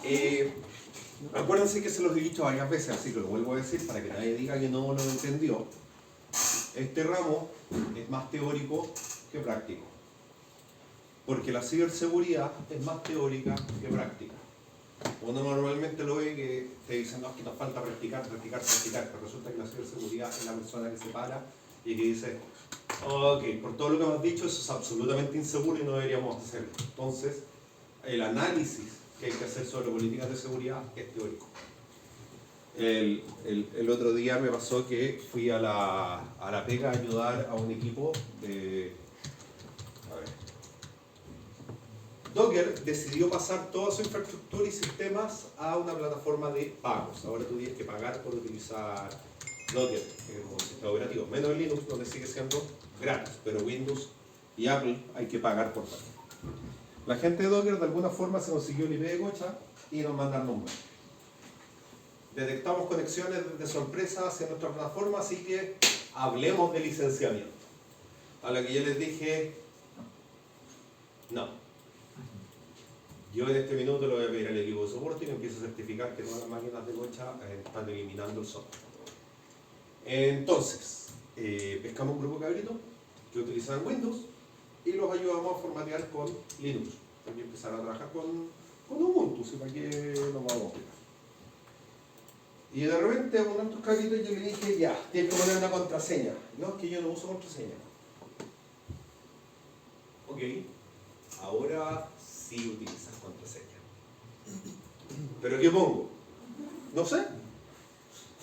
¿Qué? Acuérdense que se los he dicho varias veces, así que lo vuelvo a decir para que nadie diga que no lo entendió. Este ramo es más teórico que práctico, porque la ciberseguridad es más teórica que práctica. Uno normalmente lo ve que te dicen, no, es que nos falta practicar, pero resulta que la ciberseguridad es la persona que se para y que dice, ok, por todo lo que hemos dicho, eso es absolutamente inseguro y no deberíamos hacerlo. Entonces, el análisis que hay que hacer sobre políticas de seguridad es teórico. El otro día me pasó que fui a la pega a ayudar a un equipo de... Docker decidió pasar toda su infraestructura y sistemas a una plataforma de pagos. Ahora tú tienes que pagar por utilizar Docker como sistema operativo. Menos en Linux, donde sigue siendo gratis, pero Windows y Apple hay que pagar por pagar. La gente de Docker de alguna forma se consiguió el IP de Gocha y nos mandaron un mail. Detectamos conexiones desde su empresa hacia nuestra plataforma, así que hablemos de licenciamiento. A lo que yo les dije, no. Yo en este minuto le voy a pedir al equipo de soporte y me empiezo a certificar que todas las máquinas de Gocha están eliminando el software. Entonces, pescamos un grupo de cabritos que utilizaban Windows y los ayudamos a formatear con Linux. También empezaron a trabajar con Ubuntu, ¿sí? ¿Para qué nos vamos a explicar? Y de repente a uno de estos cabritos yo le dije, ya, tienes que poner una contraseña. No, es que yo no uso contraseña. Ok, ahora sí utilizas contraseña. ¿Pero qué pongo? No sé.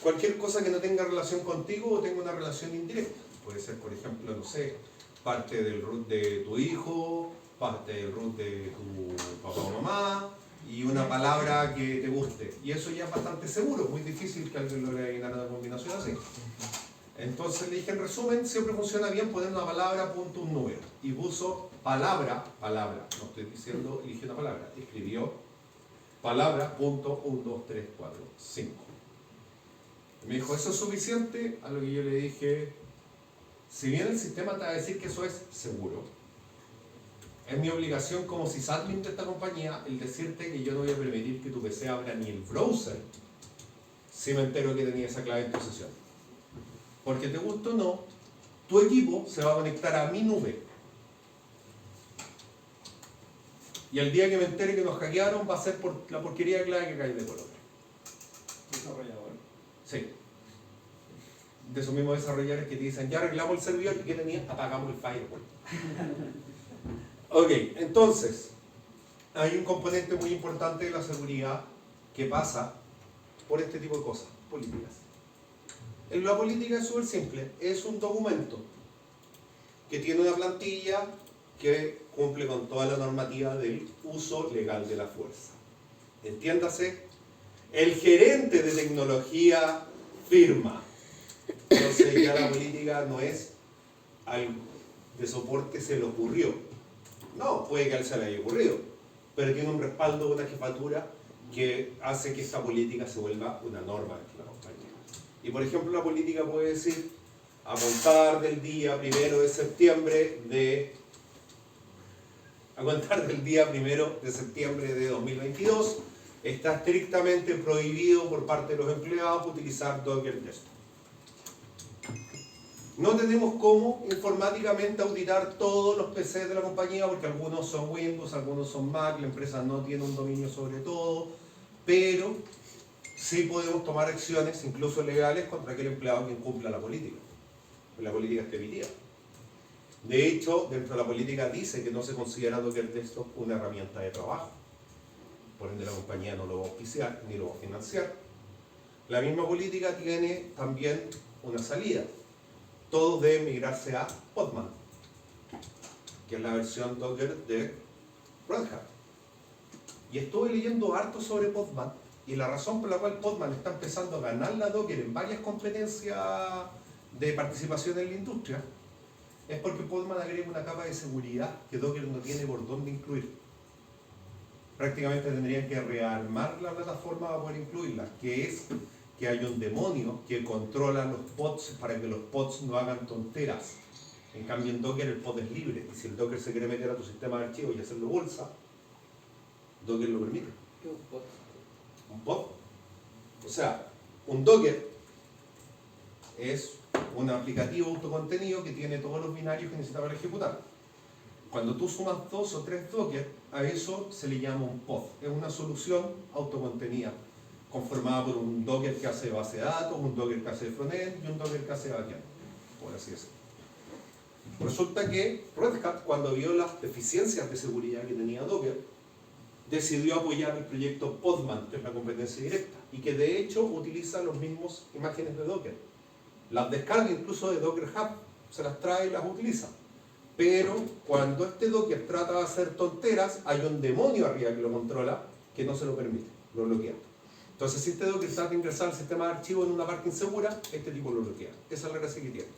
Cualquier cosa que no tenga relación contigo o tenga una relación indirecta. Puede ser, por ejemplo, no sé, parte del root de tu hijo, parte del root de tu papá o mamá, y una palabra que te guste. Y eso ya es bastante seguro, muy difícil que alguien logre adivinar una combinación así. Entonces le dije, en resumen, siempre funciona bien poner una palabra, punto, un número. Y puso palabra, no estoy diciendo, elige una palabra, escribió palabra, punto, 1, 2, 3, 4, 5. Y me dijo, ¿eso es suficiente? A lo que yo le dije, si bien el sistema te va a decir que eso es seguro, es mi obligación como sysadmin de esta compañía el decirte que yo no voy a permitir que tu PC abra ni el browser si me entero que tenía esa clave en posesión. Porque te gusta o no, tu equipo se va a conectar a mi nube. Y el día que me entere que nos hackearon va a ser por la porquería de clave que cae de color. Desarrollador. Sí. De esos mismos desarrolladores que te dicen, ya arreglamos el servidor, ¿y qué tenía? Apagamos el firewall. Ok, entonces, hay un componente muy importante de la seguridad que pasa por este tipo de cosas, políticas. La política es súper simple, es un documento que tiene una plantilla que cumple con toda la normativa del uso legal de la fuerza. Entiéndase, el gerente de tecnología firma. Entonces ya la política no es algo de soporte se le ocurrió. No, puede que a él se le haya ocurrido, pero tiene un respaldo de una jefatura que hace que esta política se vuelva una norma de la compañía. Y por ejemplo la política puede decir, a contar del día 1 de septiembre de 2022, está estrictamente prohibido por parte de los empleados utilizar Docker Desktop. No tenemos cómo informáticamente auditar todos los PCs de la compañía porque algunos son Windows, algunos son Mac, la empresa no tiene un dominio sobre todo, pero sí podemos tomar acciones, incluso legales, contra aquel empleado que incumpla la política. La política está emitida. De hecho, dentro de la política dice que no se considera Docker Desktop una herramienta de trabajo. Por ende, la compañía no lo va a auspiciar ni lo va a financiar. La misma política tiene también una salida. Todo debe migrarse a Podman, que es la versión Docker de Red Hat. Y estuve leyendo harto sobre Podman, y la razón por la cual Podman está empezando a ganar la Docker en varias competencias de participación en la industria es porque Podman agrega una capa de seguridad que Docker no tiene por dónde incluir. Prácticamente tendrían que rearmar la plataforma para poder incluirla, que es que hay un demonio que controla los pods para que los pods no hagan tonteras. En cambio en Docker el pod es libre, y si el Docker se quiere meter a tu sistema de archivos y hacerlo bolsa, Docker lo permite. ¿Qué es un pod? Un pod. O sea, un Docker es un aplicativo autocontenido que tiene todos los binarios que necesita para ejecutar. Cuando tú sumas 2 o 3 Docker, a eso se le llama un pod. Es una solución autocontenida, conformada por un Docker que hace base de datos, un Docker que hace frontend y un Docker que hace backend, por así decirlo. Resulta que Red Hat, cuando vio las deficiencias de seguridad que tenía Docker, decidió apoyar el proyecto Podman, que es la competencia directa, y que de hecho utiliza los mismos imágenes de Docker. Las descarga incluso de Docker Hub, se las trae y las utiliza. Pero cuando este Docker trata de hacer tonteras, hay un demonio arriba que lo controla, que no se lo permite, lo bloquea. Entonces, si este Docker trata de ingresar al sistema de archivos en una parte insegura, este tipo lo bloquea. Esa es la gracia que tiene.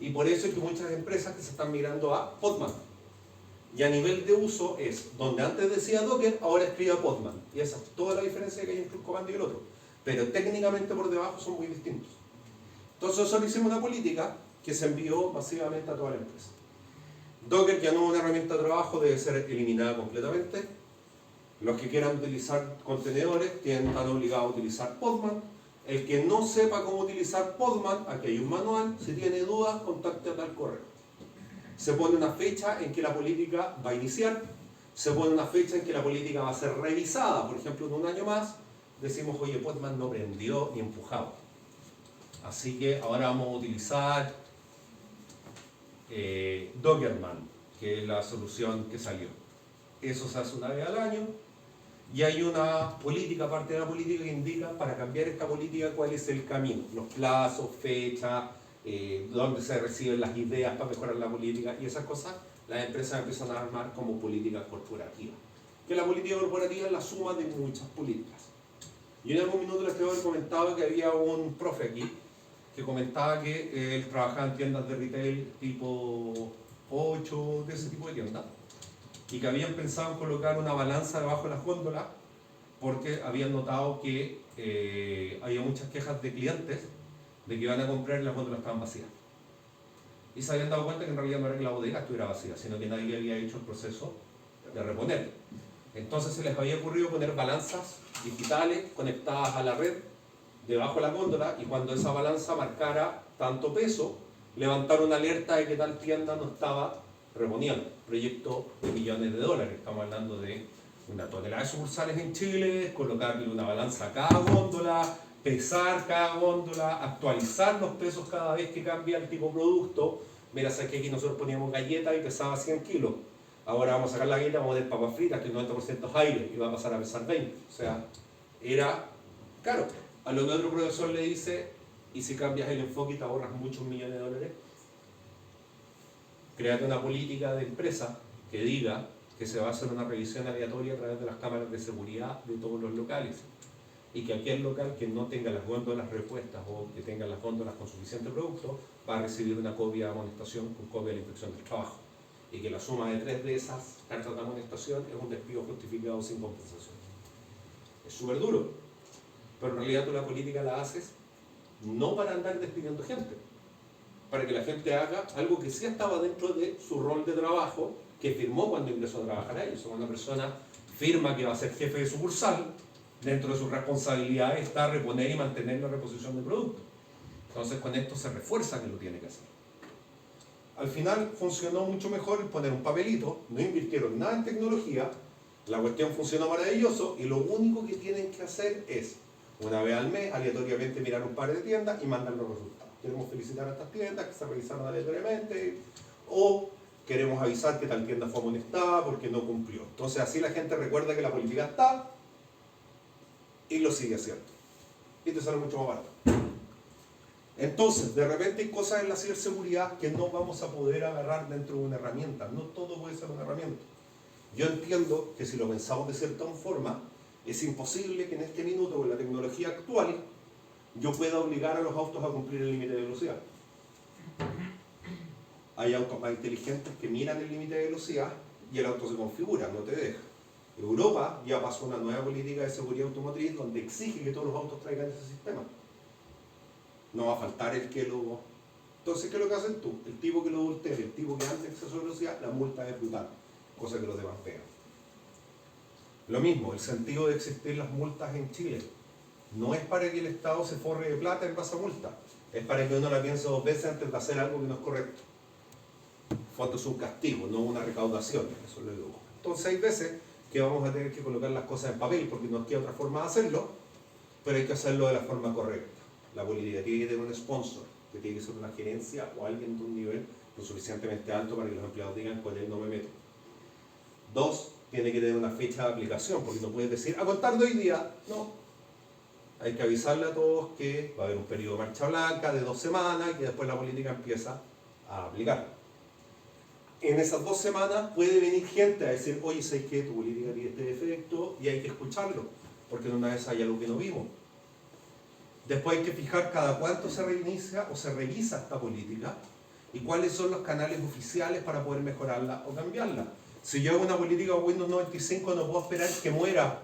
Y por eso es que muchas empresas que se están migrando a Podman. Y a nivel de uso es, donde antes decía Docker, ahora escribe Podman. Y esa es toda la diferencia que hay entre un comando y el otro. Pero técnicamente por debajo son muy distintos. Entonces nosotros hicimos una política que se envió masivamente a toda la empresa. Docker ya no es una herramienta de trabajo, debe ser eliminada completamente. Los que quieran utilizar contenedores están obligados a utilizar Podman. El que no sepa cómo utilizar Podman, aquí hay un manual, si tiene dudas, contacte a tal correo. Se pone una fecha en que la política va a iniciar, se pone una fecha en que la política va a ser revisada, por ejemplo en un año más, decimos, oye, Podman no prendió ni empujado. Así que ahora vamos a utilizar Dockerman, que es la solución que salió. Eso se hace una vez al año. Y hay una política, parte de la política que indica para cambiar esta política cuál es el camino, los plazos, fechas, dónde se reciben las ideas para mejorar la política y esas cosas, las empresas empiezan a armar como políticas corporativas. Que la política corporativa es la suma de muchas políticas. Y en algún minuto les tengo comentado que había un profe aquí que comentaba que él trabajaba en tiendas de retail tipo 8, de ese tipo de tiendas, y que habían pensado en colocar una balanza debajo de las góndolas porque habían notado que había muchas quejas de clientes de que iban a comprar y las góndolas estaban vacías. Y se habían dado cuenta que en realidad no era que la bodega estuviera vacía, sino que nadie había hecho el proceso de reponer. Entonces se les había ocurrido poner balanzas digitales conectadas a la red debajo de la góndola, y cuando esa balanza marcara tanto peso, levantar una alerta de que tal tienda no estaba reponiendo. Proyecto de millones de dólares, estamos hablando de una tonelada de sucursales en Chile, colocarle una balanza a cada góndola, pesar cada góndola, actualizar los pesos cada vez que cambia el tipo de producto. Mira, sabes que aquí nosotros poníamos galletas y pesaba 100 kilos. Ahora vamos a sacar la galleta, vamos a poner papas fritas, que el 90% es aire, y va a pasar a pesar 20. O sea, era caro. A lo que otro profesor le dice, y si cambias el enfoque y te ahorras muchos millones de dólares, créate una política de empresa que diga que se va a hacer una revisión aleatoria a través de las cámaras de seguridad de todos los locales, y que aquel local que no tenga las góndolas repuestas o que tenga las góndolas con suficiente producto va a recibir una copia de amonestación con copia de la inspección del trabajo, y que la suma de 3 de esas cartas de amonestación es un despido justificado sin compensación. Es súper duro, pero en realidad tú la política la haces no para andar despidiendo gente, para que la gente haga algo que sí estaba dentro de su rol de trabajo que firmó cuando ingresó a trabajar ahí. O sea, una persona firma que va a ser jefe de sucursal, dentro de sus responsabilidades está reponer y mantener la reposición de producto. Entonces con esto se refuerza que lo tiene que hacer. Al final funcionó mucho mejor el poner un papelito, no invirtieron nada en tecnología, la cuestión funcionó maravilloso, y lo único que tienen que hacer es, una vez al mes, aleatoriamente mirar un par de tiendas y mandar los resultados. Queremos felicitar a estas tiendas que se revisaron aleatoriamente, o queremos avisar que tal tienda fue amonestada porque no cumplió. Entonces así la gente recuerda que la política está y lo sigue haciendo. Y te sale mucho más barato. Entonces, de repente hay cosas en la ciberseguridad que no vamos a poder agarrar dentro de una herramienta. No todo puede ser una herramienta. Yo entiendo que si lo pensamos de cierta forma, es imposible que en este minuto, con la tecnología actual, yo pueda obligar a los autos a cumplir el límite de velocidad. Hay autos más inteligentes que miran el límite de velocidad y el auto se configura, no te deja. Europa ya pasó una nueva política de seguridad automotriz donde exige que todos los autos traigan ese sistema. No va a faltar el que lo Entonces, ¿qué es lo que haces tú? El tipo que lo adultera, el tipo que anda en exceso de velocidad, la multa es brutal, cosa que los demás pegan. Lo mismo, el sentido de existir las multas en Chile no es para que el Estado se forre de plata en base a multa, es para que uno la piense dos veces antes de hacer algo que no es correcto. El fondo es un castigo, no una recaudación, eso lo digo. Entonces hay veces que vamos a tener que colocar las cosas en papel porque no queda otra forma de hacerlo, pero hay que hacerlo de la forma correcta. La política tiene que tener un sponsor, que tiene que ser una gerencia o alguien de un nivel lo suficientemente alto para que los empleados digan con él no me meto. 2, tiene que tener una fecha de aplicación, porque no puedes decir a contar de hoy día, no. Hay que avisarle a todos que va a haber un periodo de marcha blanca de 2 semanas y que después la política empieza a aplicar. En esas 2 semanas puede venir gente a decir, oye, ¿sabes qué? Tu política tiene este defecto y hay que escucharlo, porque en una vez hay algo que no vimos. Después hay que fijar cada cuánto se reinicia o se revisa esta política y cuáles son los canales oficiales para poder mejorarla o cambiarla. Si yo hago una política con Windows 95, no puedo esperar que muera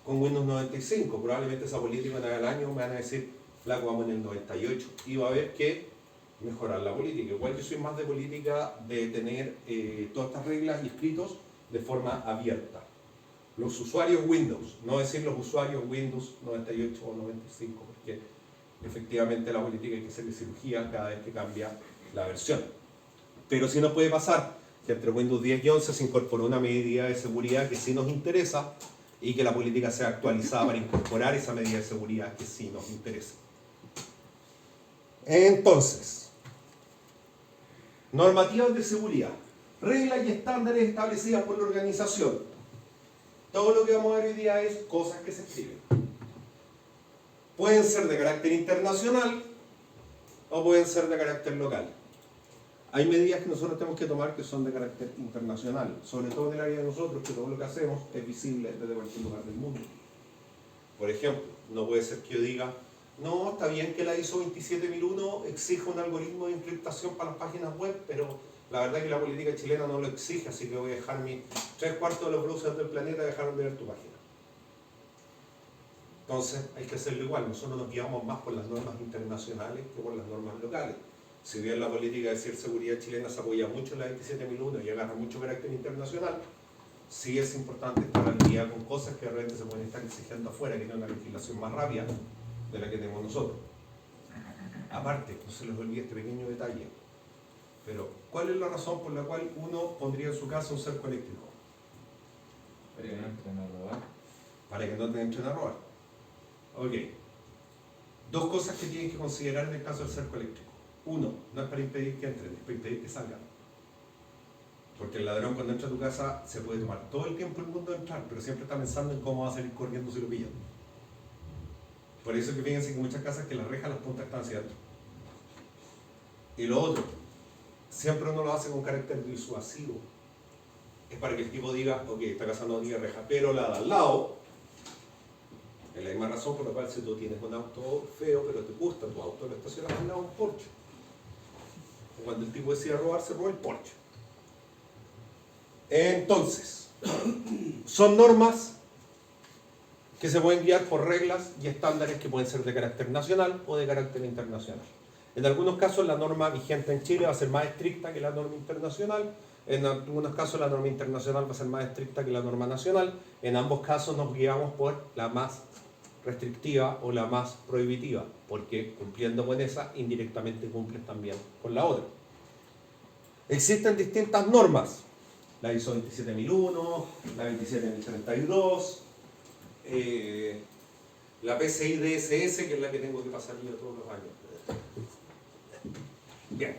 con Windows 95. Probablemente esa política en el año me van a decir, flaco, vamos en el 98. Y va a haber que mejorar la política. Igual yo soy más de política de tener todas estas reglas y escritos de forma abierta. Los usuarios Windows, no decir los usuarios Windows 98 o 95, porque efectivamente la política hay que hacerle cirugía cada vez que cambia la versión. Pero sí nos puede pasar que entre Windows 10 y 11 se incorporó una medida de seguridad que sí nos interesa y que la política sea actualizada para incorporar esa medida de seguridad que sí nos interesa. Entonces, normativas de seguridad, reglas y estándares establecidas por la organización. Todo lo que vamos a ver hoy día es cosas que se escriben. Pueden ser de carácter internacional o pueden ser de carácter local. Hay medidas que nosotros tenemos que tomar que son de carácter internacional, sobre todo en el área de nosotros, que todo lo que hacemos es visible desde cualquier lugar del mundo. Por ejemplo, no puede ser que yo diga, no, está bien que la ISO 27001 exija un algoritmo de encriptación para las páginas web, pero la verdad es que la política chilena no lo exige, así que voy a dejar mis 3/4 de los browsers del planeta dejaron de ver tu página. Entonces hay que hacerlo igual, nosotros nos guiamos más por las normas internacionales que por las normas locales. Si bien la política de ciberseguridad chilena se apoya mucho en la 27001 y agarra mucho carácter internacional, sí es importante estar al día con cosas que realmente se pueden estar exigiendo afuera, que tienen una legislación más rápida de la que tenemos nosotros. Aparte, no se les olvide este pequeño detalle, pero ¿cuál es la razón por la cual uno pondría en su casa un cerco eléctrico? Para que no entren a robar. Para que no te entren a robar. Ok. 2 cosas que tienen que considerar en el caso del cerco eléctrico. 1, no es para impedir que entren, es para impedir que salgan. Porque el ladrón cuando entra a tu casa se puede tomar todo el tiempo el mundo de entrar, pero siempre está pensando en cómo va a salir corriendo si lo pillan. Por eso que fíjense que muchas casas que las rejas, las puntas están hacia adentro. Y lo otro, siempre uno lo hace con carácter disuasivo. Es para que el tipo diga, ok, esta casa no tiene reja, pero la de al lado, es la misma razón por la cual si tú tienes un auto feo, pero te gusta tu auto, lo estacionas al lado de un Porsche. Cuando el tipo decide robar, se roba el Porsche. Entonces, son normas que se pueden guiar por reglas y estándares que pueden ser de carácter nacional o de carácter internacional. En algunos casos la norma vigente en Chile va a ser más estricta que la norma internacional, en algunos casos la norma internacional va a ser más estricta que la norma nacional, en ambos casos nos guiamos por la más restrictiva o la más prohibitiva, porque cumpliendo con esa, indirectamente cumples también con la otra. Existen distintas normas, la ISO 27001, la 27032, la PCI DSS, que es la que tengo que pasar yo todos los años. Bien.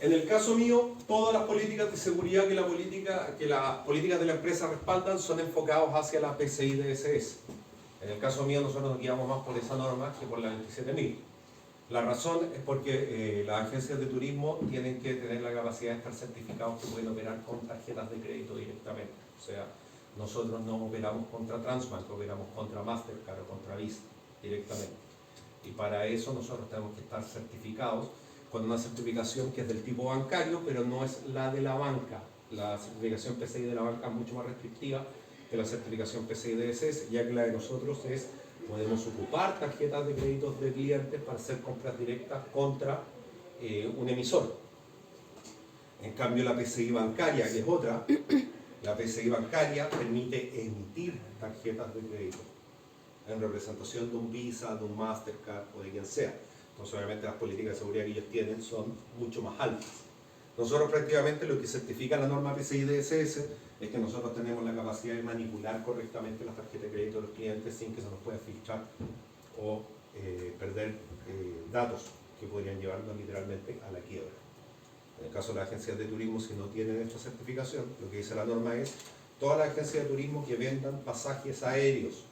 En el caso mío, todas las políticas de seguridad que las políticas de la empresa respaldan son enfocados hacia la PCI DSS. En el caso mío, nosotros nos guiamos más por esa norma que por la 27000. La razón es porque las agencias de turismo tienen que tener la capacidad de estar certificados que pueden operar con tarjetas de crédito directamente. O sea, nosotros no operamos contra Transbank, operamos contra Mastercard o contra Visa directamente. Y para eso nosotros tenemos que estar certificados con una certificación que es del tipo bancario, pero no es la de la banca. La certificación PCI de la banca es mucho más restrictiva que la certificación PCI DSS, ya que la de nosotros es Podemos ocupar tarjetas de créditos de clientes para hacer compras directas contra un emisor. En cambio, la PCI bancaria, que es otra, la PCI bancaria permite emitir tarjetas de crédito en representación de un Visa, de un Mastercard o de quien sea. Entonces, obviamente, las políticas de seguridad que ellos tienen son mucho más altas. Nosotros prácticamente lo que certifica la norma PCI DSS es que nosotros tenemos la capacidad de manipular correctamente las tarjetas de crédito de los clientes sin que se nos pueda filtrar o perder datos que podrían llevarnos literalmente a la quiebra. En el caso de las agencias de turismo, si no tienen esta certificación, lo que dice la norma es todas las agencias de turismo que vendan pasajes aéreos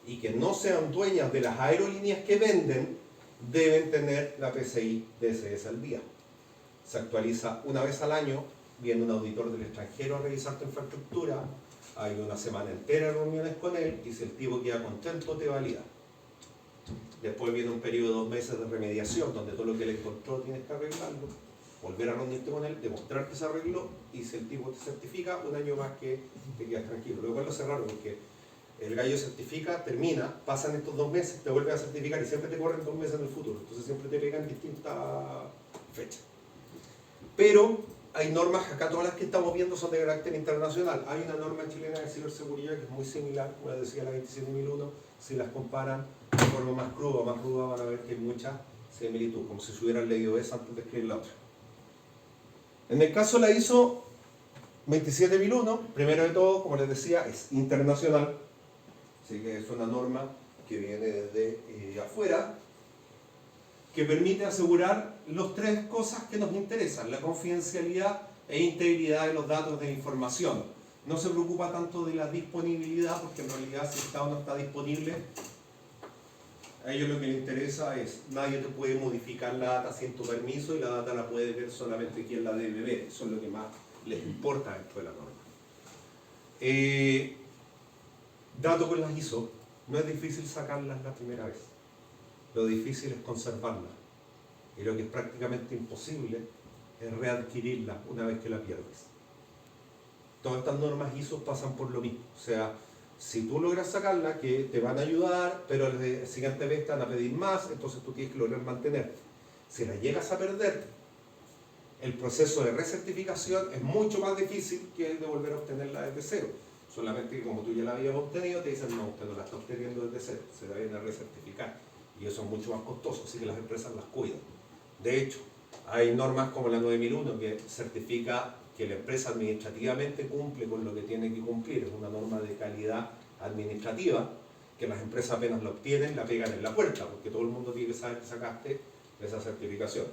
y que no sean dueñas de las aerolíneas que venden, deben tener la PCI DSS al día. Se actualiza una vez al año, viene un auditor del extranjero a revisar tu infraestructura, hay una semana entera de reuniones con él y si el tipo queda contento te valida. Después viene un periodo de 2 meses de remediación donde todo lo que le encontró tienes que arreglarlo, volver a reunirte con él, demostrar que se arregló y si el tipo te certifica, un año más que te quedas tranquilo. Lo cual lo cerraron porque el gallo certifica, termina, pasan estos 2 meses, te vuelve a certificar y siempre te corren 2 meses en el futuro. Entonces siempre te pegan distintas fechas. Pero hay normas, acá todas las que estamos viendo son de carácter internacional. Hay una norma chilena de ciberseguridad que es muy similar, como les decía, la 27001. Si las comparan de forma más cruda, van a ver que hay mucha similitud, como si se hubieran leído esa antes de escribir la otra. En el caso de la ISO 27001, primero de todo, como les decía, es internacional. Así que es una norma que viene desde afuera, que permite asegurar las 3 cosas que nos interesan: la confidencialidad e integridad de los datos de la información. No se preocupa tanto de la disponibilidad, porque en realidad si el Estado no está disponible, a ellos lo que les interesa es nadie te puede modificar la data sin tu permiso y la data la puede ver solamente quien la debe ver. Eso es lo que más les importa dentro de la norma. Datos con las ISO, no es difícil sacarlas la primera vez. Lo difícil es conservarla y lo que es prácticamente imposible es readquirirla una vez que la pierdes. Todas estas normas ISO pasan por lo mismo. O sea, si tú logras sacarla, que te van a ayudar, pero la siguiente vez te van a pedir más, entonces tú tienes que lograr mantenerte. Si la llegas a perder, el proceso de recertificación es mucho más difícil que el de volver a obtenerla desde cero. Solamente que como tú ya la habías obtenido, te dicen no, usted no la está obteniendo desde cero, se la viene a recertificar. Y eso es mucho más costoso, así que las empresas las cuidan. De hecho, hay normas como la 9001 que certifica que la empresa administrativamente cumple con lo que tiene que cumplir. Es una norma de calidad administrativa que las empresas apenas la obtienen, la pegan en la puerta, porque todo el mundo tiene que saber que sacaste esa certificación.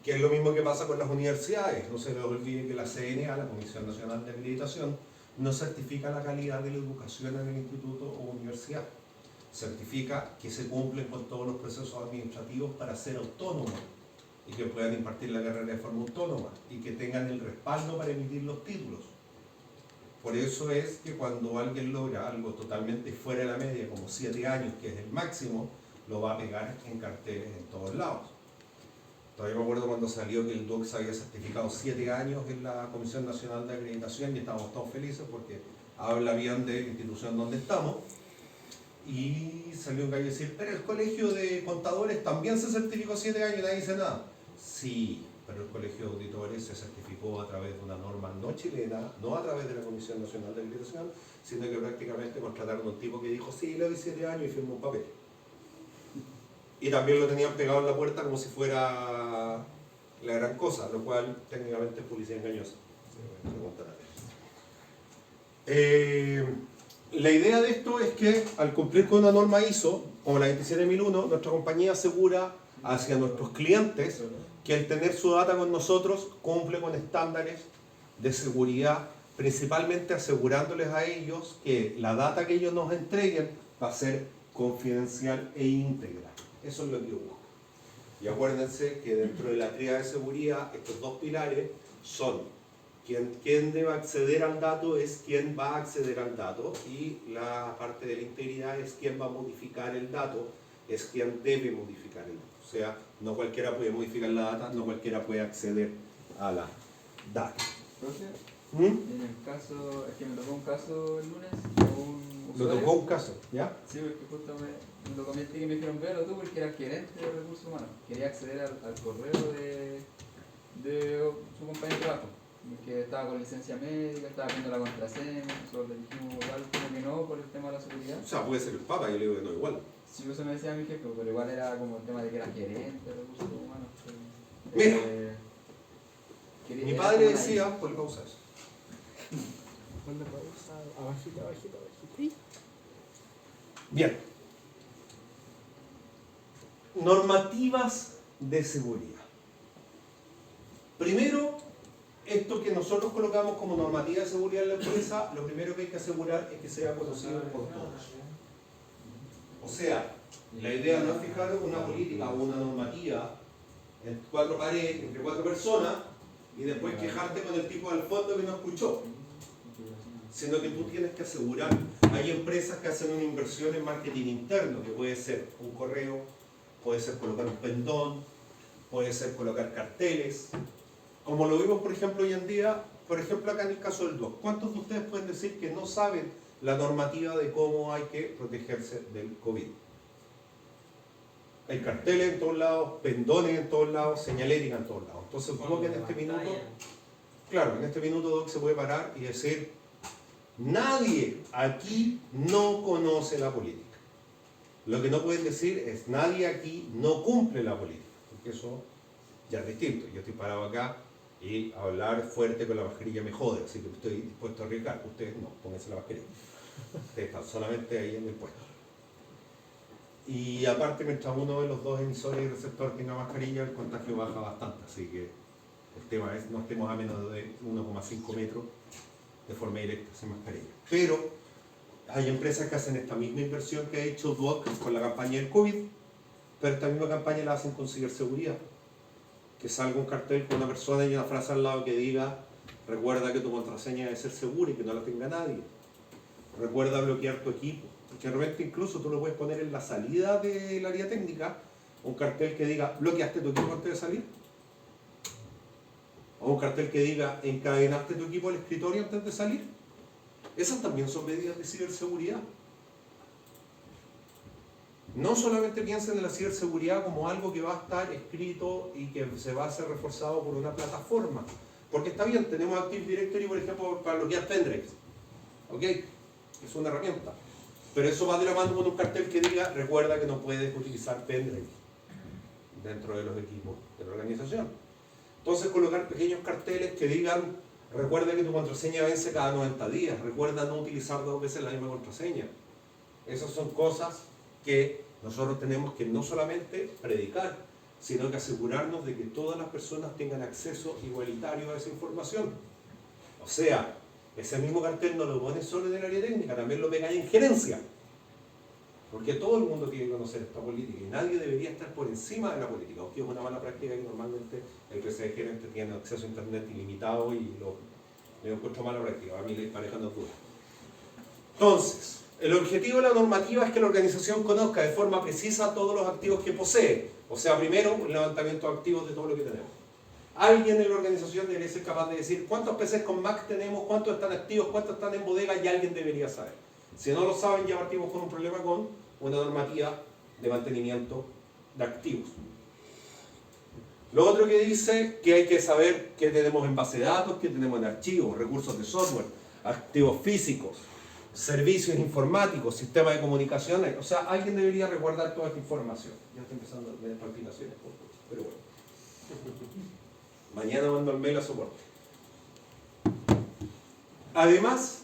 Que es lo mismo que pasa con las universidades. No se les olvide que la CNA, la Comisión Nacional de Acreditación, no certifica la calidad de la educación en el instituto o universidad. Certifica que se cumplen con todos los procesos administrativos para ser autónomos y que puedan impartir la carrera de forma autónoma y que tengan el respaldo para emitir los títulos. Por eso es que cuando alguien logra algo totalmente fuera de la media, como 7 años, que es el máximo, lo va a pegar en carteles en todos lados. Todavía me acuerdo cuando salió que el DOC se había certificado 7 años en la Comisión Nacional de Acreditación y estábamos todos felices porque habla bien de la institución donde estamos. Y salió un gallo a decir, pero el colegio de contadores también se certificó 7 años y nadie dice nada. Sí, pero el colegio de auditores se certificó a través de una norma no chilena, no a través de la Comisión Nacional de Acreditación, sino que prácticamente contrataron a un tipo que dijo, sí, le doy 7 años y firmó un papel. Y también lo tenían pegado en la puerta como si fuera la gran cosa, lo cual técnicamente es publicidad engañosa. La idea de esto es que al cumplir con una norma ISO, como la 27001, nuestra compañía asegura hacia nuestros clientes que al tener su data con nosotros cumple con estándares de seguridad, principalmente asegurándoles a ellos que la data que ellos nos entreguen va a ser confidencial e íntegra. Eso es lo que yo busco. Y acuérdense que dentro de la tríada de seguridad, estos 2 pilares son quien debe acceder al dato es quien va a acceder al dato y la parte de la integridad es quien va a modificar el dato, es quien debe modificar el dato. O sea, no cualquiera puede modificar la data, no cualquiera puede acceder a la data. Profe, en el caso, es que me tocó un caso el lunes, un Lo tocó un caso, ¿ya? Sí, porque justo me lo comenté que me dijeron, velo tú porque eras gerente de recursos humanos. Quería acceder al correo de su compañero de trabajo. Que estaba con licencia médica, estaba viendo la contraseña, nosotros le dijimos igual como que no por el tema de la seguridad. O sea, puede ser el Papa, yo le digo que no, igual. Sí, eso me decía mi jefe, pero igual era como el tema de que era gerente de recursos humanos. Mira. Quería- Mi era padre como una decía, ponle pausa a eso. Ponle pausa, abajito, abajito, abajito. Bien. Normativas de seguridad. Primero, esto que nosotros colocamos como normativa de seguridad en la empresa, lo primero que hay que asegurar es que sea conocido por todos. O sea, la idea no es fijar una política o una normativa en 4 paredes, entre 4 personas, y después quejarte con el tipo del fondo que no escuchó. Sino que tú tienes que asegurar. Hay empresas que hacen una inversión en marketing interno, que puede ser un correo, puede ser colocar un pendón, puede ser colocar carteles. Como lo vimos, por ejemplo, hoy en día, por ejemplo, acá en el caso del DOC. ¿Cuántos de ustedes pueden decir que no saben la normativa de cómo hay que protegerse del COVID? Hay carteles en todos lados, pendones en todos lados, señalética en todos lados. Entonces, supongo que en este minuto, claro, en este minuto Doc se puede parar y decir, nadie aquí no conoce la política. Lo que no pueden decir es, nadie aquí no cumple la política, porque eso ya es distinto. Yo estoy parado acá y hablar fuerte con la mascarilla me jode, así que estoy dispuesto a arriesgar. Ustedes no, pónganse la mascarilla. Ustedes están solamente ahí en el puesto. Y aparte, mientras uno de los dos emisores y receptores tenga mascarilla, el contagio baja bastante. Así que el tema es no estemos a menos de 1,5 metros de forma directa sin mascarilla. Pero hay empresas que hacen esta misma inversión que ha hecho Duoc con la campaña del COVID, pero esta misma campaña la hacen con ciberseguridad. Que salga un cartel con una persona y una frase al lado que diga, recuerda que tu contraseña debe ser segura y que no la tenga nadie. Recuerda bloquear tu equipo. Porque de repente incluso tú lo puedes poner en la salida del área técnica, un cartel que diga, ¿bloqueaste tu equipo antes de salir? O un cartel que diga, ¿encadenaste tu equipo al escritorio antes de salir? Esas también son medidas de ciberseguridad. No solamente piensen en la ciberseguridad como algo que va a estar escrito y que se va a ser reforzado por una plataforma. Porque está bien, tenemos Active Directory, por ejemplo, para bloquear pendrives. ¿Ok? Es una herramienta. Pero eso va de la mano con un cartel que diga, recuerda que no puedes utilizar pendrive dentro de los equipos de la organización. Entonces colocar pequeños carteles que digan, recuerda que tu contraseña vence cada 90 días, recuerda no utilizar 2 veces la misma contraseña. Esas son cosas que nosotros tenemos que no solamente predicar, sino que asegurarnos de que todas las personas tengan acceso igualitario a esa información. O sea, ese mismo cartel no lo pones solo en el área técnica, también lo pegáis en gerencia. Porque todo el mundo tiene que conocer esta política y nadie debería estar por encima de la política. Aunque es una mala práctica que normalmente el que se gerente tiene acceso a internet ilimitado y le encuentro mala práctica. A mí les pareja no duda. Entonces, el objetivo de la normativa es que la organización conozca de forma precisa todos los activos que posee. O sea, primero, un levantamiento de activos de todo lo que tenemos. Alguien en la organización debería ser capaz de decir cuántos PCs con Mac tenemos, cuántos están activos, cuántos están en bodega, y alguien debería saber. Si no lo saben, ya partimos con un problema con una normativa de mantenimiento de activos. Lo otro que dice que hay que saber qué tenemos en base de datos, qué tenemos en archivos, recursos de software, activos físicos, servicios informáticos, sistemas de comunicaciones. O sea, alguien debería resguardar toda esta información. Ya estoy empezando a tener palpitaciones, pero bueno. Mañana mando el mail a soporte. Además,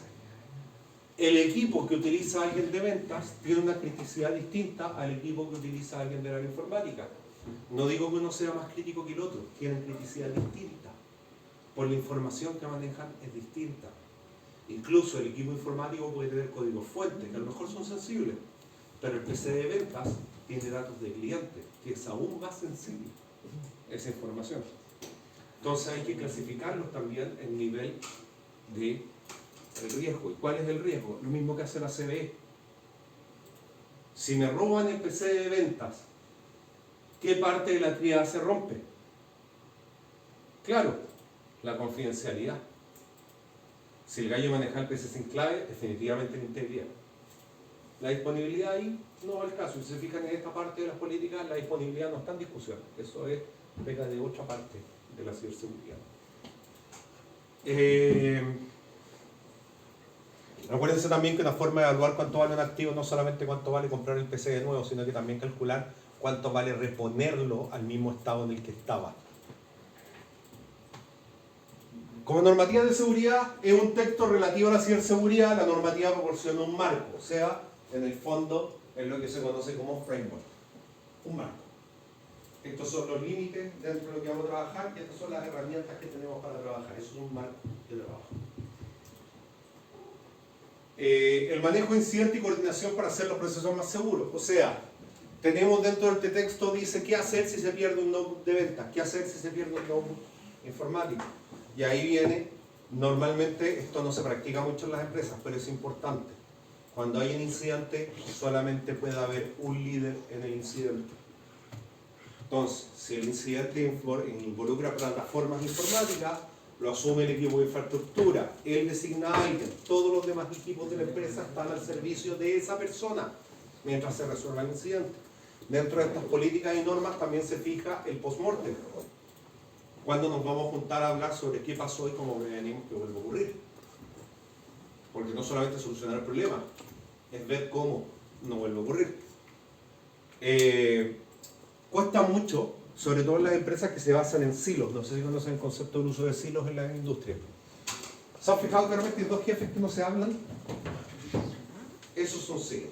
el equipo que utiliza alguien de ventas tiene una criticidad distinta al equipo que utiliza alguien de la informática. No digo que uno sea más crítico que el otro, tienen criticidad distinta. Por la información que manejan es distinta. Incluso el equipo informático puede tener códigos fuentes, que a lo mejor son sensibles, pero el PC de ventas tiene datos de clientes, que es aún más sensible esa información. Entonces hay que clasificarlos también en nivel de el riesgo. ¿Y cuál es el riesgo? Lo mismo que hace la CBE. Si me roban el PC de ventas, ¿qué parte de la tríada se rompe? Claro, la confidencialidad. Si el gallo maneja el PC sin clave, definitivamente la integridad. La disponibilidad ahí no va al caso. Si se fijan en esta parte de las políticas, la disponibilidad no está en discusión. Eso es pega de otra parte de la ciberseguridad. Acuérdense también que una forma de evaluar cuánto vale un activo no solamente cuánto vale comprar el PC de nuevo, sino que también calcular cuánto vale reponerlo al mismo estado en el que estaba. Como normativa de seguridad es un texto relativo a la ciberseguridad. La normativa proporciona un marco, o sea, en el fondo es lo que se conoce como framework, un marco. Estos son los límites dentro de lo que vamos a trabajar y estas son las herramientas que tenemos para trabajar. Eso es un marco de trabajo. El manejo de incidente y coordinación para hacer los procesos más seguros. O sea, tenemos dentro de este texto, dice qué hacer si se pierde un notebook de ventas, qué hacer si se pierde un notebook informático. Y ahí viene, normalmente esto no se practica mucho en las empresas, pero es importante. Cuando hay un incidente, solamente puede haber un líder en el incidente. Entonces, si el incidente involucra plataformas informáticas, lo asume el equipo de infraestructura, él designa a alguien, todos los demás equipos de la empresa están al servicio de esa persona mientras se resuelva el incidente. Dentro de estas políticas y normas también se fija el post-mortem. Cuando nos vamos a juntar a hablar sobre qué pasó y cómo prevenimos que vuelva a ocurrir. Porque no solamente solucionar el problema, es ver cómo no vuelve a ocurrir. Cuesta mucho, sobre todo en las empresas que se basan en silos. No sé si conocen el concepto del uso de silos en la industria. ¿Se han fijado que realmente hay dos jefes que no se hablan? Esos son silos.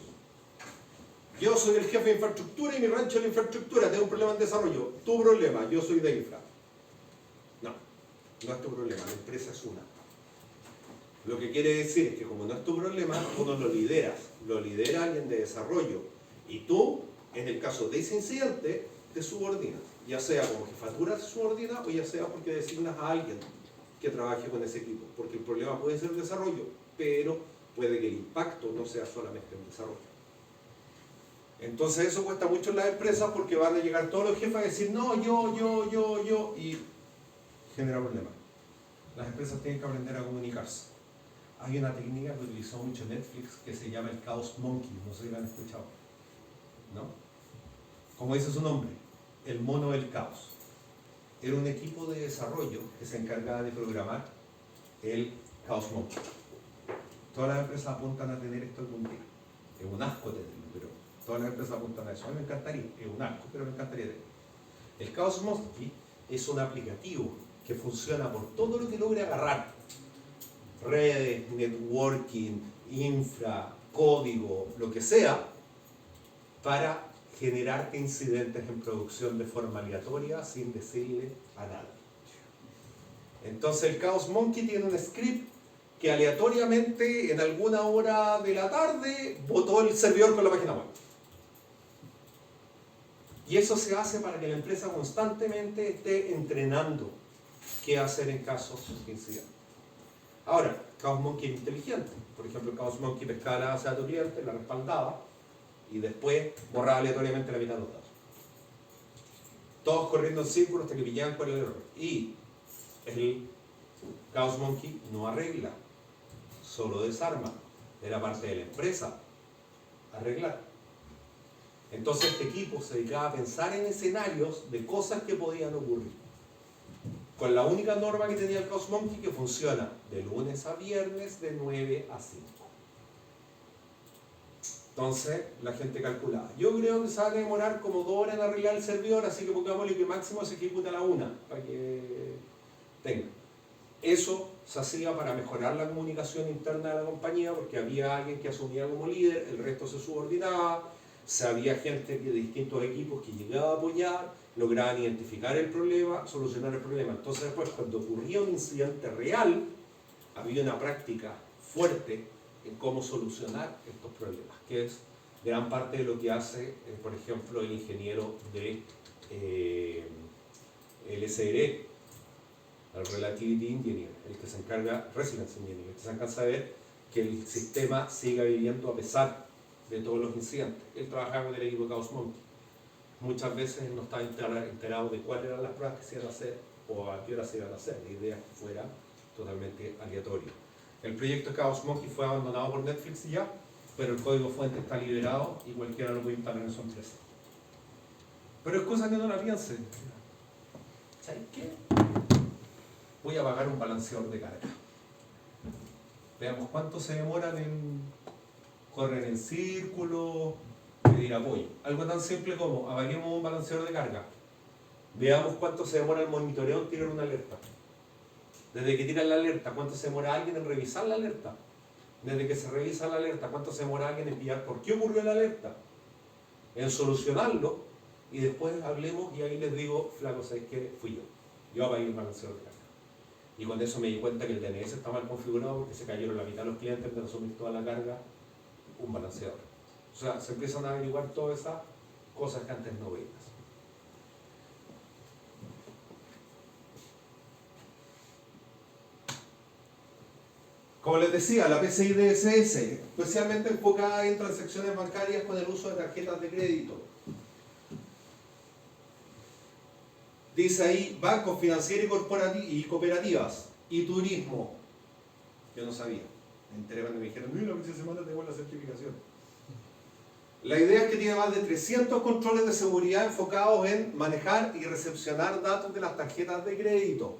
Yo soy el jefe de infraestructura y mi rancho es la infraestructura, tengo un problema en desarrollo. Tu problema, yo soy de infra. No, no es tu problema, la empresa es una. Lo que quiere decir es que como no es tu problema, tú no lo lideras, lo lidera alguien de desarrollo. Y tú, en el caso de ese incidente, te subordinas. Ya sea como jefatura te subordina o ya sea porque designas a alguien que trabaje con ese equipo. Porque el problema puede ser desarrollo, pero puede que el impacto no sea solamente en desarrollo. Entonces eso cuesta mucho en las empresas porque van a llegar todos los jefes a decir no, yo, y genera problemas. Las empresas tienen que aprender a comunicarse. Hay una técnica que utilizó mucho Netflix que se llama el Chaos Monkey, no sé si la han escuchado, ¿no? Como dice su nombre, el mono del caos. Era un equipo de desarrollo que se encargaba de programar el Chaos Monkey. Todas las empresas apuntan a tener esto algún día. Es un asco tenerlo, pero todas las empresas apuntan a eso. A mí me encantaría, es un asco, pero me encantaría tenerlo. El Chaos Monkey es un aplicativo que funciona por todo lo que logre agarrar. Redes, networking, infra, código, lo que sea, para generar incidentes en producción de forma aleatoria sin decirle a nadie. Entonces el Chaos Monkey tiene un script que aleatoriamente en alguna hora de la tarde botó el servidor con la página web. Y eso se hace para que la empresa constantemente esté entrenando qué hacer en casos de incidentes. Ahora, Chaos Monkey es inteligente. Por ejemplo, el Chaos Monkey pescaba la base de datos cliente, la respaldaba y después borraba aleatoriamente la mitad de los datos. Todos corriendo en círculos hasta que pillaban cuál era el error. Y el Chaos Monkey no arregla, solo desarma. Era parte de la empresa arreglar. Entonces este equipo se dedicaba a pensar en escenarios de cosas que podían ocurrir. Con la única norma que tenía el Chaos Monkey que funciona de lunes a viernes de 9 a 5. Entonces la gente calculaba. Yo creo que se van a demorar como 2 horas en arreglar el servidor, así que pongámosle que máximo se ejecuta a la 1 para que tenga. Eso se hacía para mejorar la comunicación interna de la compañía porque había alguien que asumía como líder, el resto se subordinaba, había gente de distintos equipos que llegaba a apoyar, lograban identificar el problema, solucionar el problema. Entonces después cuando ocurría un incidente real, había una práctica fuerte en cómo solucionar estos problemas, que es gran parte de lo que hace, por ejemplo, el ingeniero de el SRE, el Relativity Engineer, el que se encarga, Resilience Engineer, el que se encarga de ver que el sistema siga viviendo a pesar de todos los incidentes. Él trabajaba con el equipo Chaos Monkey. Muchas veces no estaba enterado de cuáles eran las pruebas que se iban a hacer o a qué hora se iban a hacer. La idea es que fuera totalmente aleatorio. El proyecto Chaos Monkey fue abandonado por Netflix ya, pero el código fuente está liberado y cualquiera lo puede instalar en su empresa. Pero es cosa que no la piense. ¿Sabes qué? Voy a pagar un balanceador de carga. Veamos cuánto se demoran en correr en círculo, pedir apoyo. Algo tan simple como apaguemos un balanceador de carga. Veamos cuánto se demora el monitoreo en tirar una alerta. Desde que tiran la alerta, cuánto se demora alguien en revisar la alerta. Desde que se revisa la alerta, cuánto se demora alguien en pillar por qué ocurrió la alerta. En solucionarlo y después hablemos y ahí les digo, flaco, ¿sabes qué? Fui yo. Yo apagué el balanceador de carga. Y con eso me di cuenta que el DNS está mal configurado porque se cayeron la mitad de los clientes de asumir toda la carga un balanceador. O sea, se empiezan a averiguar todas esas cosas que antes no veías. Como les decía, la PCI DSS, especialmente enfocada en transacciones bancarias con el uso de tarjetas de crédito. Dice ahí, bancos financieros y cooperativas y turismo. Yo no sabía. Me enteré cuando me dijeron, mira, la próxima semana tengo la certificación. La idea es que tiene más de 300 controles de seguridad enfocados en manejar y recepcionar datos de las tarjetas de crédito,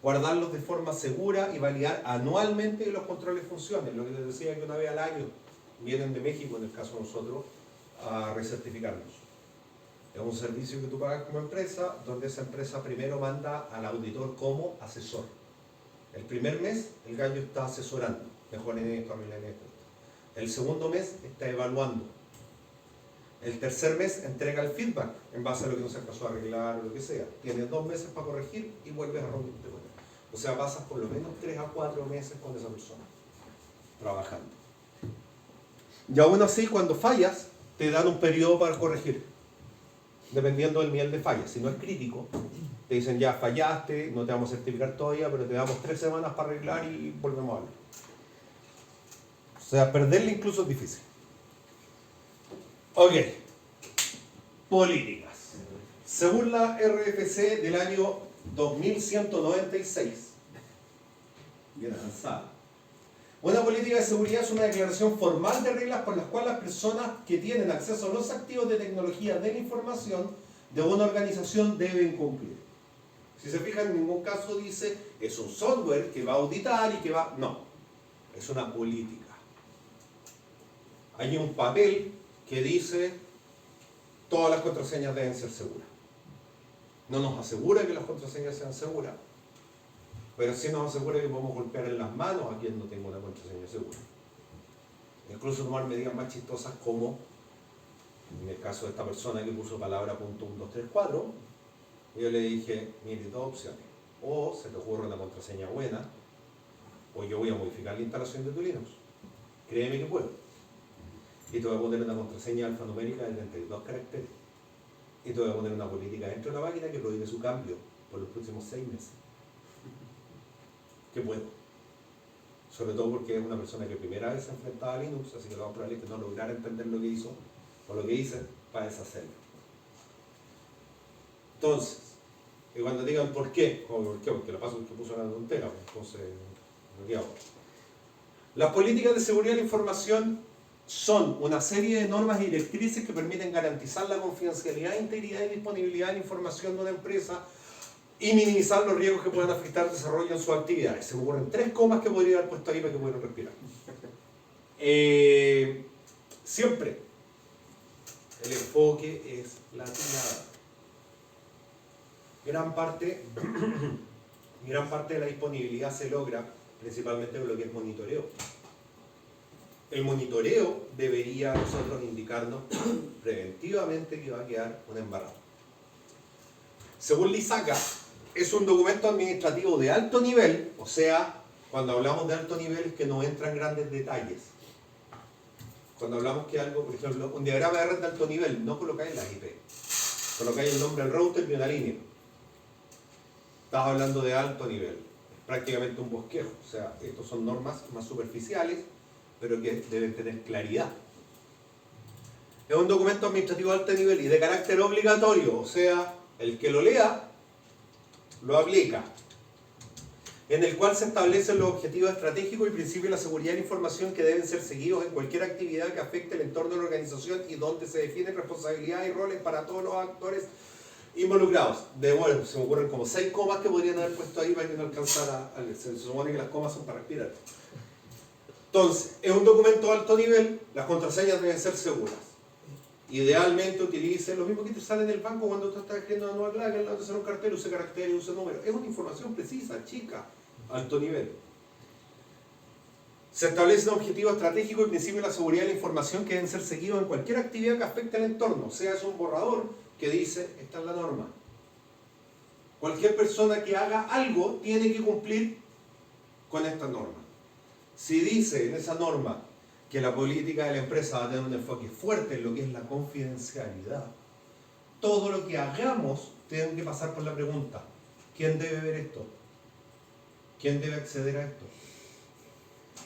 guardarlos de forma segura y validar anualmente que los controles funcionen. Lo que les decía que una vez al año vienen de México, en el caso de nosotros, a recertificarnos. Es un servicio que tú pagas como empresa, donde esa empresa primero manda al auditor como asesor. El primer mes el gallo está asesorando, mejoren esto, arreglen esto. El segundo mes está evaluando. El tercer mes entrega el feedback en base a lo que no se alcanzó a arreglar o lo que sea. Tienes 2 meses para corregir y vuelves a reunirte con él. O sea, pasas por lo menos 3 a 4 meses con esa persona trabajando. Y aún así, cuando fallas, te dan un periodo para corregir, dependiendo del nivel de falla. Si no es crítico, te dicen ya fallaste, no te vamos a certificar todavía, pero te damos 3 semanas para arreglar y volvemos a hablar. O sea, perderle incluso es difícil. Ok, políticas. Según la RFC del año 2196, bien avanzada, una política de seguridad es una declaración formal de reglas por las cuales las personas que tienen acceso a los activos de tecnología de la información de una organización deben cumplir. Si se fijan, en ningún caso dice es un software que va a auditar y que va... No, es una política. Hay un papel que dice todas las contraseñas deben ser seguras. No nos asegura que las contraseñas sean seguras, pero sí nos asegura que podemos golpear en las manos a quien no tenga una contraseña segura. Incluso tomar medidas más chistosas como, en el caso de esta persona que puso palabra .1234, yo le dije, mire, 2 opciones. O se te ocurre una contraseña buena, o yo voy a modificar la instalación de tu Linux. Créeme que puedo. Y te voy a poner una contraseña alfanumérica de 32 caracteres. Y te voy a poner una política dentro de la máquina que prohíbe su cambio por los próximos 6 meses. Que puedo. Sobre todo porque es una persona que primera vez se enfrentaba a Linux, así que lo más probable es que no lograra entender lo que hizo o lo que hice para deshacerlo. Entonces, y cuando digan ¿por qué? ¿Por qué? Porque lo paso que puso una tontera, entonces, ¿qué hago? Las políticas de seguridad de la información son una serie de normas y directrices que permiten garantizar la confidencialidad, integridad y disponibilidad de la información de una empresa y minimizar los riesgos que puedan afectar el desarrollo en sus actividades. Se me ocurren 3 comas que podría haber puesto ahí para que pudieran respirar. Siempre el enfoque es la tirada. Gran parte de la disponibilidad se logra principalmente con lo que es monitoreo. El monitoreo debería a nosotros indicarnos preventivamente que va a quedar un embarrado. Según l'ISACA, es un documento administrativo de alto nivel, o sea, cuando hablamos de alto nivel es que no entran grandes detalles. Cuando hablamos que algo, por ejemplo, un diagrama de red de alto nivel, no colocáis la IP, colocáis el nombre del router y una línea. Estás hablando de alto nivel, es prácticamente un bosquejo, o sea, estos son normas más superficiales, pero que deben tener claridad. Es un documento administrativo de alto nivel y de carácter obligatorio, o sea, el que lo lea, lo aplica. en el cual se establecen los objetivos estratégicos y principios de la seguridad de la información que deben ser seguidos en cualquier actividad que afecte el entorno de la organización y donde se definen responsabilidades y roles para todos los actores involucrados. Bueno, se me ocurren como 6 comas que podrían haber puesto ahí para que no alcanzara a leer. Se supone que las comas son para respirar. Entonces, es un documento de alto nivel, las contraseñas deben ser seguras. Idealmente utilice lo mismo que te sale en el banco cuando tú estás escribiendo una nueva clave, que al lado de hacer un cartel, use caracteres, use números. Es una información precisa, chica, alto nivel. Se establecen objetivos estratégicos y principios de la seguridad de la información que deben ser seguidos en cualquier actividad que afecte al entorno, sea es un borrador que dice, esta es la norma. Cualquier persona que haga algo tiene que cumplir con esta norma. Si dice en esa norma que la política de la empresa va a tener un enfoque fuerte en lo que es la confidencialidad, todo lo que hagamos tiene que pasar por la pregunta, ¿quién debe ver esto? ¿Quién debe acceder a esto?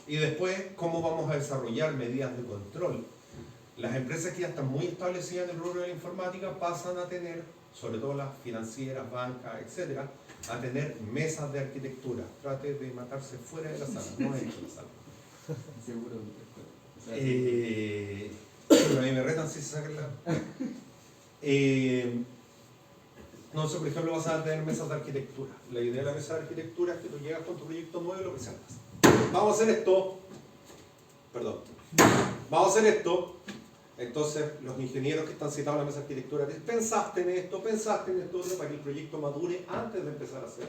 Y después, ¿cómo vamos a desarrollar medidas de control? Las empresas que ya están muy establecidas en el rubro de la informática pasan a tener, sobre todo las financieras, bancas, etcétera, a tener mesas de arquitectura. Trate de matarse fuera de la sala, no dentro de la sala. Seguro. A mí me retan si se sacan la... no sé, por ejemplo, vas a tener mesas de arquitectura. La idea de la mesa de arquitectura es que tú llegas con tu proyecto nuevo y lo presentas. Vamos a hacer esto. Perdón. Vamos a hacer esto. Entonces, los ingenieros que están citados en la mesa de arquitectura, pensaste en esto, para que el proyecto madure antes de empezar a ser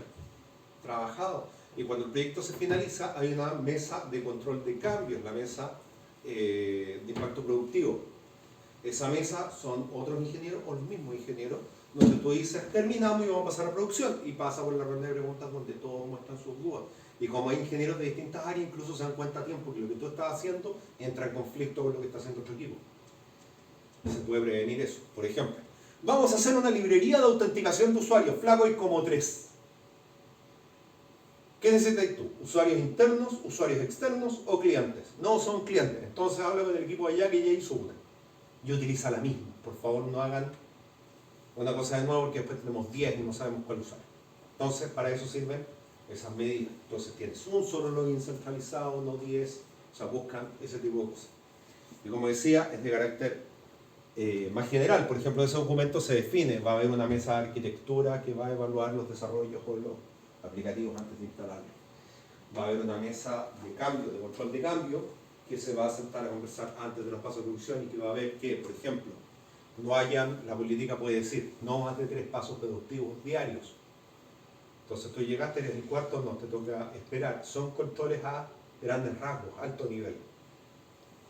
trabajado. Y cuando el proyecto se finaliza, hay una mesa de control de cambios, la mesa de impacto productivo. Esa mesa son otros ingenieros o los mismos ingenieros, donde tú dices, terminamos y vamos a pasar a producción. Y pasa por la ronda de preguntas donde todos muestran sus dudas. Y como hay ingenieros de distintas áreas, incluso se dan cuenta a tiempo que lo que tú estás haciendo entra en conflicto con lo que está haciendo otro equipo. Se puede prevenir eso. Por ejemplo, vamos a hacer una librería de autenticación de usuarios, flaco y como 3. ¿Qué necesitas tú? ¿Usuarios internos, usuarios externos o clientes? No son clientes. Entonces habla con el equipo allá que ya hizo una. Y utiliza la misma. Por favor, no hagan una cosa de nuevo porque después tenemos 10 y no sabemos cuál usar. Entonces, para eso sirven esas medidas. Entonces, tienes un solo login centralizado, no 10. O sea, buscan ese tipo de cosas. Y como decía, es de carácter más general. Por ejemplo, ese documento se define. Va a haber una mesa de arquitectura que va a evaluar los desarrollos o los aplicativos antes de instalarlos. Va a haber una mesa de cambio, de control de cambio, que se va a sentar a conversar antes de los pasos de producción y que va a ver que, por ejemplo, no hayan, la política puede decir, no más de 3 pasos productivos diarios. Entonces tú llegaste, eres el cuarto, no, te toca esperar. Son controles a grandes rasgos, alto nivel,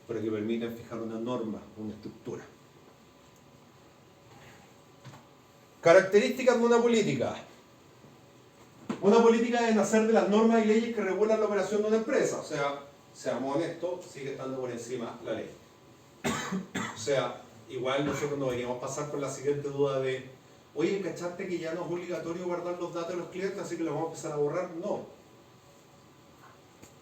pero que permiten fijar una norma, una estructura. Características de una política. Una política debe nacer de las normas y leyes que regulan la operación de una empresa. O sea, seamos honestos, sigue estando por encima la ley. O sea, igual nosotros no deberíamos pasar por la siguiente duda de, oye, ¿cachaste que ya no es obligatorio guardar los datos de los clientes, así que los vamos a empezar a borrar? No.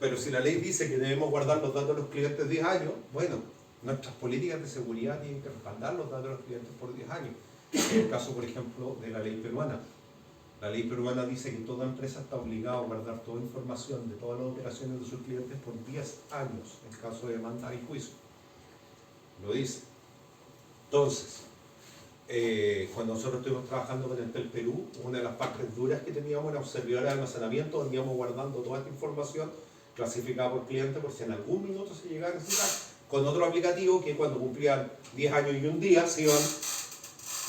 Pero si la ley dice que debemos guardar los datos de los clientes 10 años, bueno, nuestras políticas de seguridad tienen que respaldar los datos de los clientes por 10 años. En el caso, por ejemplo, de la ley peruana. La ley peruana dice que toda empresa está obligada a guardar toda información de todas las operaciones de sus clientes por 10 años, en caso de demanda y juicio. Lo dice. Entonces, cuando nosotros estuvimos trabajando con Entel Perú, una de las partes duras que teníamos era un servidor de almacenamiento donde íbamos guardando toda esta información clasificada por cliente por si en algún minuto se llegaba a necesitar, con otro aplicativo que cuando cumplían 10 años y un día se iban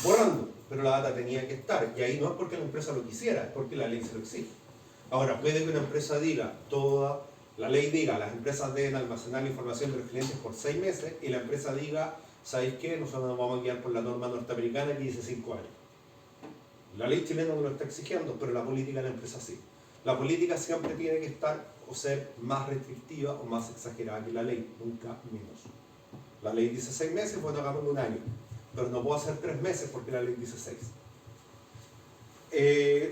borrando, pero la data tenía que estar, y ahí no es porque la empresa lo quisiera, es porque la ley se lo exige. Ahora, puede que una empresa diga, la ley diga, las empresas deben almacenar la información de los clientes por 6 meses, y la empresa diga, ¿sabéis qué? Nosotros nos vamos a guiar por la norma norteamericana que dice 5 años. La ley chilena no lo está exigiendo, pero la política de la empresa sí. La política siempre tiene que estar o ser más restrictiva o más exagerada que la ley, nunca menos. La ley dice 6 meses, bueno, hagámoslo 1 año. Pero no puedo hacer 3 meses porque la ley dice 6.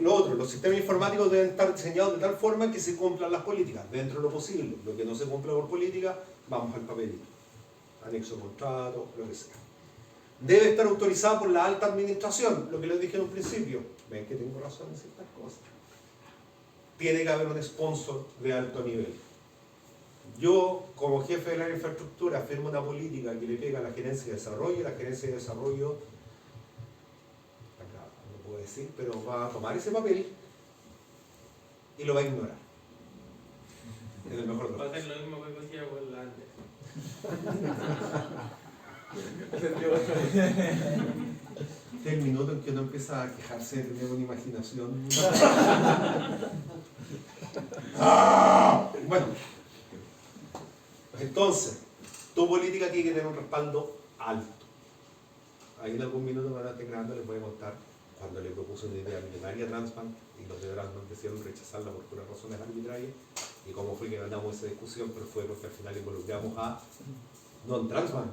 Lo otro, los sistemas informáticos deben estar diseñados de tal forma que se cumplan las políticas, dentro de lo posible. Lo que no se cumple por política, vamos al papelito. Anexo contrato, lo que sea. Debe estar autorizado por la alta administración, lo que les dije en un principio. Ven que tengo razón en ciertas cosas. tiene que haber un sponsor de alto nivel. Yo, como jefe de la infraestructura, firmo una política que le pega a la gerencia de desarrollo, y la gerencia de desarrollo, acá no puedo decir, pero va a tomar ese papel y lo va a ignorar. En el mejor de los Va a casos. ser lo mismo que cogía por la antes. Este es el minuto en que uno empieza a quejarse de tener una imaginación. Bueno, entonces, tu política tiene que tener un respaldo alto. Ahí en algún minuto van a estar grabando, les voy a contar cuando le propuse una idea millonaria a Transbank y los de Transbank decidieron rechazarla por puras razones arbitrarias y cómo fue que ganamos esa discusión, pero fue porque al final involucramos a non-Transbank.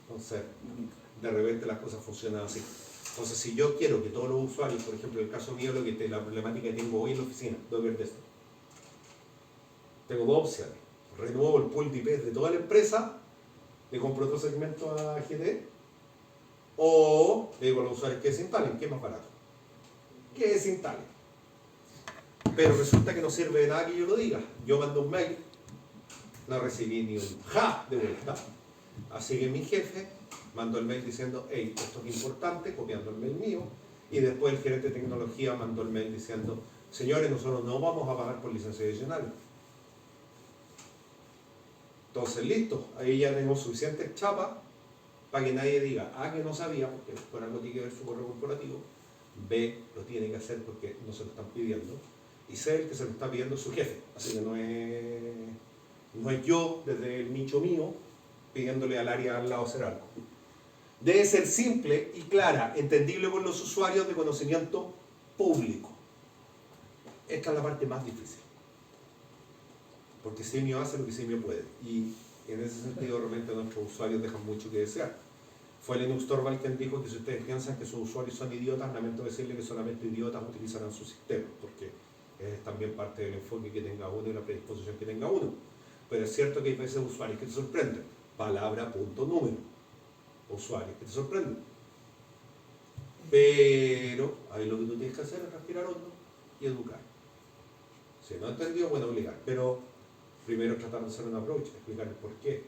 Entonces, de repente las cosas funcionan así. Entonces, si yo quiero que todos los usuarios, por ejemplo, en el caso mío, la problemática que tengo hoy en la oficina, voy a ver de esto. Tengo dos opciones. Renuevo el pool de IPs de toda la empresa, le compro otro segmento a GT, o le digo a los usuarios que desinstalen, que es más barato. Que desinstalen. Pero resulta que no sirve de nada que yo lo diga. Yo mando un mail, no recibí ni un ja de vuelta. Así que mi jefe mandó el mail diciendo, hey, esto es importante, copiando el mail mío, y después el gerente de tecnología mandó el mail diciendo, señores, nosotros no vamos a pagar por licencia adicional. Entonces, listo, ahí ya tenemos suficiente chapa para que nadie diga, A, que no sabía, porque por algo tiene que ver su correo corporativo, B, lo tiene que hacer porque no se lo están pidiendo, y C, el que se lo está pidiendo es su jefe. Así que no es yo, desde el nicho mío, pidiéndole al área al lado hacer algo. Debe ser simple y clara, entendible por los usuarios, de conocimiento público. Esta es la parte más difícil. Porque Simio hace lo que Simio puede. Y en ese sentido, realmente nuestros usuarios dejan mucho que desear. Fue Linus Torvald quien dijo que si ustedes piensan que sus usuarios son idiotas, lamento decirles que solamente idiotas utilizarán su sistema, porque es también parte del enfoque que tenga uno y la predisposición que tenga uno. Pero es cierto que hay veces usuarios que te sorprenden. Palabra, punto, número. Usuarios que te sorprenden. Pero ahí lo que tú tienes que hacer es respirar hondo y educar. Si no entendió, bueno, obligar. Pero primero tratar de hacer un approach, explicar el por qué.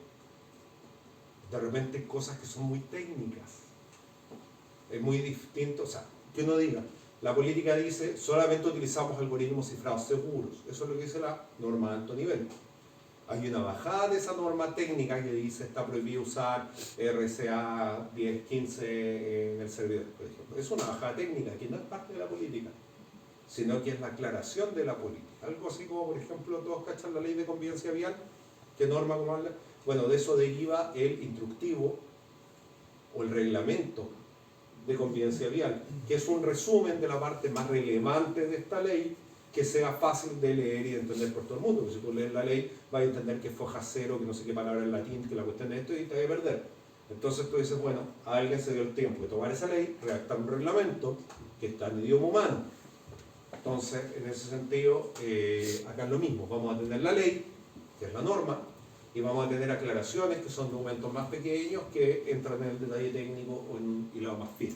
De repente hay cosas que son muy técnicas. Es muy distinto, o sea, que uno diga, la política dice, solamente utilizamos algoritmos cifrados seguros. Eso es lo que dice la norma de alto nivel. Hay una bajada de esa norma técnica que dice, está prohibido usar RCA 1015 en el servidor, por ejemplo. Es una bajada técnica que no es parte de la política, sino que es la aclaración de la política. Algo así como, por ejemplo, todos cachan la ley de convivencia vial, que norma como habla. Bueno, de eso deriva el instructivo o el reglamento de convivencia vial, que es un resumen de la parte más relevante de esta ley, que sea fácil de leer y de entender por todo el mundo. Porque si tú lees la ley, vas a entender que es foja cero, que no sé qué palabra en latín, que la cuestión de esto, y te vas a perder. Entonces tú dices, bueno, a alguien se dio el tiempo de tomar esa ley, redactar un reglamento que está en idioma humano. Entonces, en ese sentido, acá es lo mismo. Vamos a tener la ley, que es la norma, y vamos a tener aclaraciones, que son documentos más pequeños, que entran en el detalle técnico o en un hilado más fino.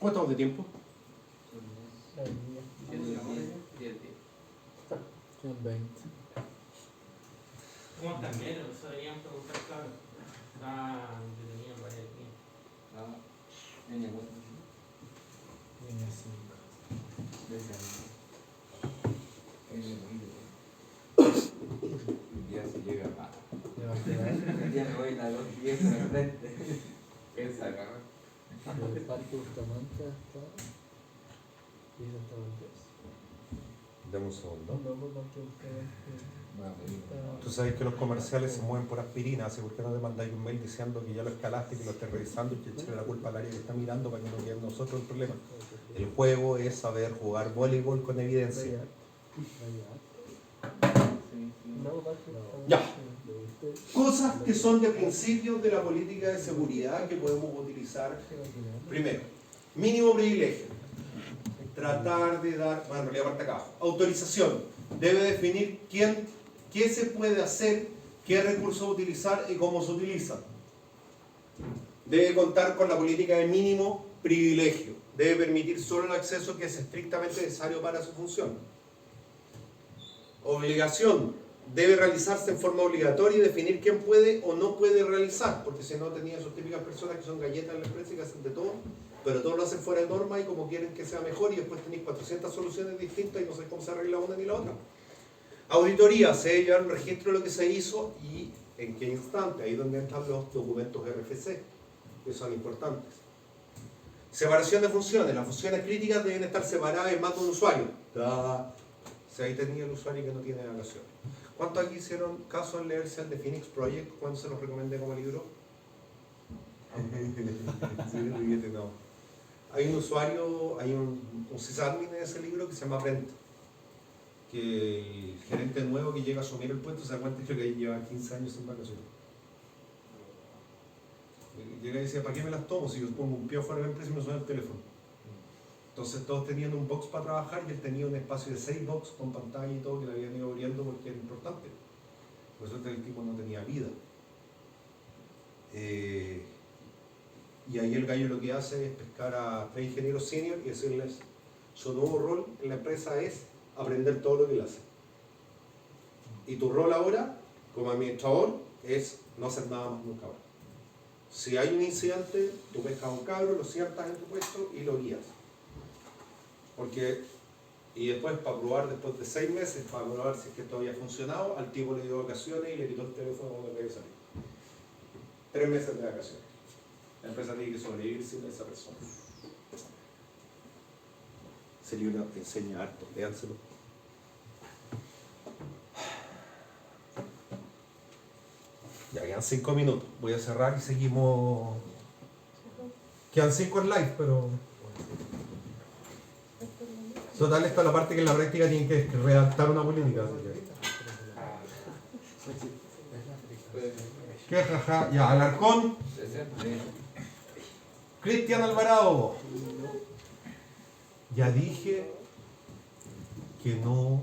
¿Cómo estamos de tiempo? Son 20. ¿Cómo están bien? Eso deberían preguntar, claro. Está entretenido para el día. Línea 5. Ya se llega a Ya va a quedar. ya me voy a los 10 en el frente. ¿Qué saca? El Parque Bustamante hasta. ¿Y eso hasta dónde es? Dame un segundo. No, porque ustedes. Tú sabes que los comerciales se mueven por aspirina, así porque no te mandáis un mail diciendo que ya lo escalaste, que lo estés revisando y que echarle la culpa al área que está mirando para que no quede nosotros el problema. El juego es saber jugar voleibol con evidencia. Ya. Cosas que son de principios de la política de seguridad que podemos utilizar. Primero, mínimo privilegio. Tratar de dar, bueno, en realidad parte acá. Autorización. Debe definir qué se puede hacer, qué recursos utilizar y cómo se utiliza. Debe contar con la política de mínimo privilegio. Debe permitir solo el acceso que es estrictamente necesario para su función. Obligación. Debe realizarse en forma obligatoria y definir quién puede o no puede realizar, porque si no tenía sus típicas personas que son galletas en la empresa y que hacen de todo, pero todos lo hacen fuera de norma y como quieren que sea mejor y después tenéis 400 soluciones distintas y no sé cómo se arregla una ni la otra. Auditoría, se debe llevar un registro de lo que se hizo y en qué instante, ahí es donde entran los documentos RFC, que son importantes. Separación de funciones, las funciones críticas deben estar separadas en más de un usuario. Si ahí tenía el usuario que no tiene evaluación. ¿Cuántos aquí hicieron caso en leerse el de Phoenix Project cuando se los recomendé como libro? Sí, no. Hay un usuario, hay un sysadmin en ese libro que se llama Brent, que el gerente nuevo que llega a asumir el puesto se da cuenta que lleva 15 años en vacaciones. Llega y dice, ¿para qué me las tomo si yo pongo un pie fuera de la empresa y me suena el teléfono? Entonces todos tenían un box para trabajar y él tenía un espacio de 6 box con pantalla y todo que le habían ido abriendo porque era importante. Por eso el tipo no tenía vida. Y ahí el gallo lo que hace es pescar a 3 ingenieros senior y decirles, su nuevo rol en la empresa es aprender todo lo que él hace. Y tu rol ahora, como administrador, es no hacer nada más nunca ahora. Si hay un incidente, tú pescas a un cabro, lo sientas en tu puesto y lo guías. Y después para probar, después de 6 meses, para probar si es que esto había funcionado, al tipo le dio vacaciones y le quitó el teléfono cuando quería salir. 3 meses de vacaciones. La empresa tiene que sobrevivir sin esa persona. Ese libro te enseña harto, léanselo. Ya quedan 5 minutos. Voy a cerrar y seguimos. Quedan 5 en live, pero. Total, esta es la parte que en la práctica tienen que redactar una polémica. ¿Qué jaja? Ya, Alarcón. Cristian Alvarado. Ya dije que no